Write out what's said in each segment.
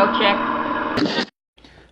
video check.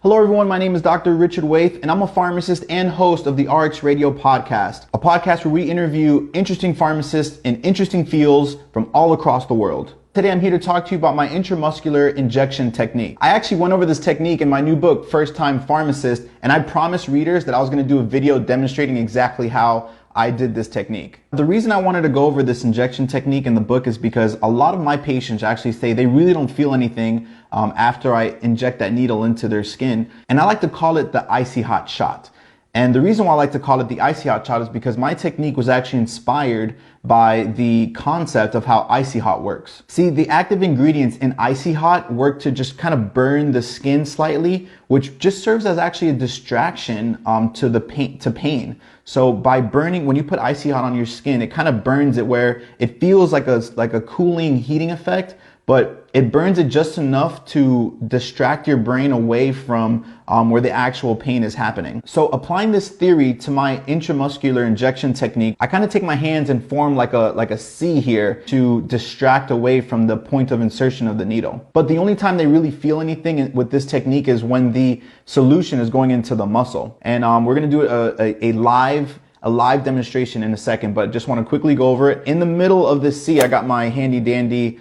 Hello everyone, my name is Dr. Richard Waith and I'm a pharmacist and host of the RX Radio podcast, a podcast where we interview interesting pharmacists in interesting fields from all across the world. Today I'm here to talk to you about my intramuscular injection technique. I actually went over this technique in my new book, First Time Pharmacist, and I promised readers that I was going to do a video demonstrating exactly how I did this technique. The reason I wanted to go over this injection technique in the book is because a lot of my patients actually say they really don't feel anything after I inject that needle into their skin. And I like to call it the icy hot shot. And the reason why I like to call it the icy hot shot is because my technique was actually inspired by the concept of how icy hot works. See, the active ingredients in icy hot work to just kind of burn the skin slightly, which just serves as actually a distraction to pain. So by burning, when you put icy hot on your skin, it kind of burns it where it feels like a cooling, heating effect, but it burns it just enough to distract your brain away from where the actual pain is happening. So applying this theory to my intramuscular injection technique, I kind of take my hands and form like a C here to distract away from the point of insertion of the needle. But the only time they really feel anything with this technique is when the solution is going into the muscle. And we're going to do a live demonstration in a second, but just want to quickly go over it. In the middle of this C, I got my handy dandy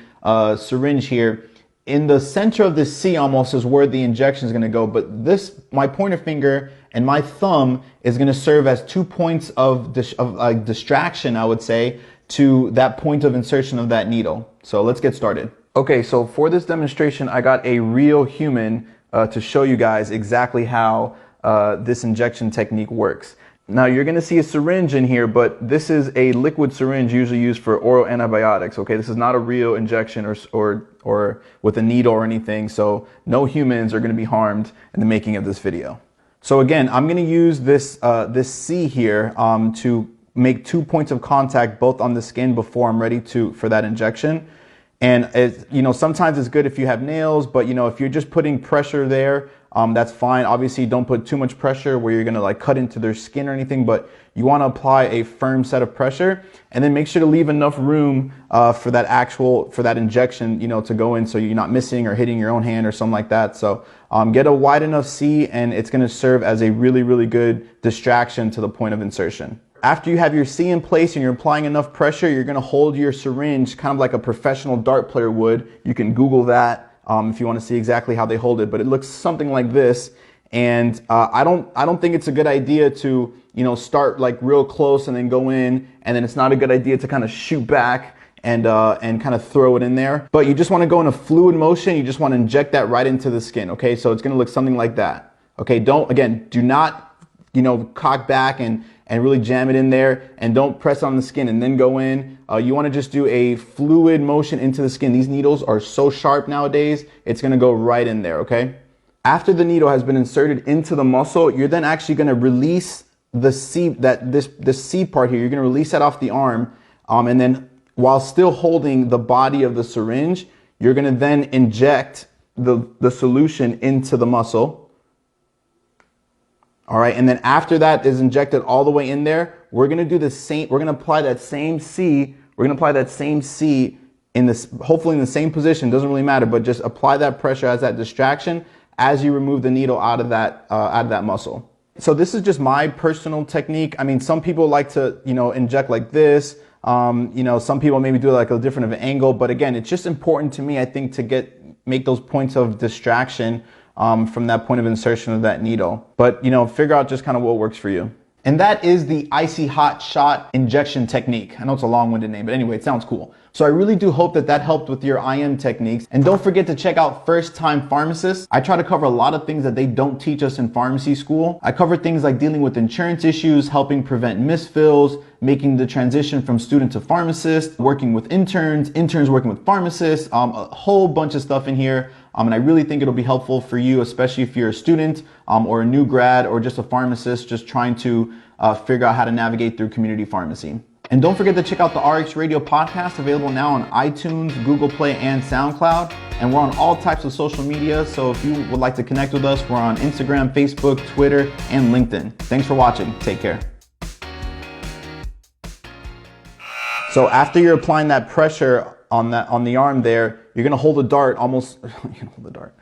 syringe here. In the center of this C almost is where the injection is going to go, but this, my pointer finger and my thumb is going to serve as 2 points of distraction, I would say, to that point of insertion of that needle. So let's get started. Okay, so for this demonstration, I got a real human to show you guys exactly how this injection technique works. Now you're going to see a syringe in here, but this is a liquid syringe usually used for oral antibiotics. Okay, this is not a real injection or with a needle or anything. So no humans are going to be harmed in the making of this video. So again, I'm going to use this C here to make 2 points of contact both on the skin before I'm ready for that injection. And sometimes it's good if you have nails, but if you're just putting pressure there, that's fine. Obviously, don't put too much pressure where you're gonna cut into their skin or anything, but you want to apply a firm set of pressure, and then make sure to leave enough room for that injection, to go in, so you're not missing or hitting your own hand or something like that. So get a wide enough C, and it's gonna serve as a really, really good distraction to the point of insertion. After you have your C in place and you're applying enough pressure, you're going to hold your syringe kind of like a professional dart player would. You can Google that if you want to see exactly how they hold it, but it looks something like this. And I don't think it's a good idea to start like real close and then go in, and then it's not a good idea to kind of shoot back and kind of throw it in there. But you just want to go in a fluid motion. You just want to inject that right into the skin. Okay, so it's going to look something like that. Okay, do not cock back and really jam it in there, and don't press on the skin and then go in. You want to just do a fluid motion into the skin. These needles are so sharp nowadays, it's going to go right in there, okay? After the needle has been inserted into the muscle, you're then actually going to release the C, this C part here, you're going to release that off the arm, and then while still holding the body of the syringe, you're going to then inject the solution into the muscle. All right, and then after that is injected all the way in there, we're going to do the same. We're going to apply that same C. We're going to apply that same C hopefully in the same position. Doesn't really matter, but just apply that pressure as that distraction as you remove the needle out of that muscle. So this is just my personal technique. I mean, some people like to inject like this. Some people maybe do it like a different of an angle, but again, it's just important to me, I think, to make those points of distraction from that point of insertion of that needle. But figure out just kind of what works for you. And that is the icy hot shot injection technique. I know it's a long-winded name, but anyway, it sounds cool. So I really do hope that helped with your IM techniques. And don't forget to check out First Time Pharmacist. I try to cover a lot of things that they don't teach us in pharmacy school. I cover things like dealing with insurance issues, helping prevent misfills, making the transition from student to pharmacist, working with interns working with pharmacists, a whole bunch of stuff in here. And I really think it'll be helpful for you, especially if you're a student or a new grad or just a pharmacist just trying to figure out how to navigate through community pharmacy. And don't forget to check out the RX Radio podcast, available now on iTunes, Google Play, and SoundCloud. And we're on all types of social media, so if you would like to connect with us, we're on Instagram, Facebook, Twitter, and LinkedIn. Thanks for watching. Take care. So after you're applying that pressure on the arm there, you're going to hold a dart almost, you can hold the dart.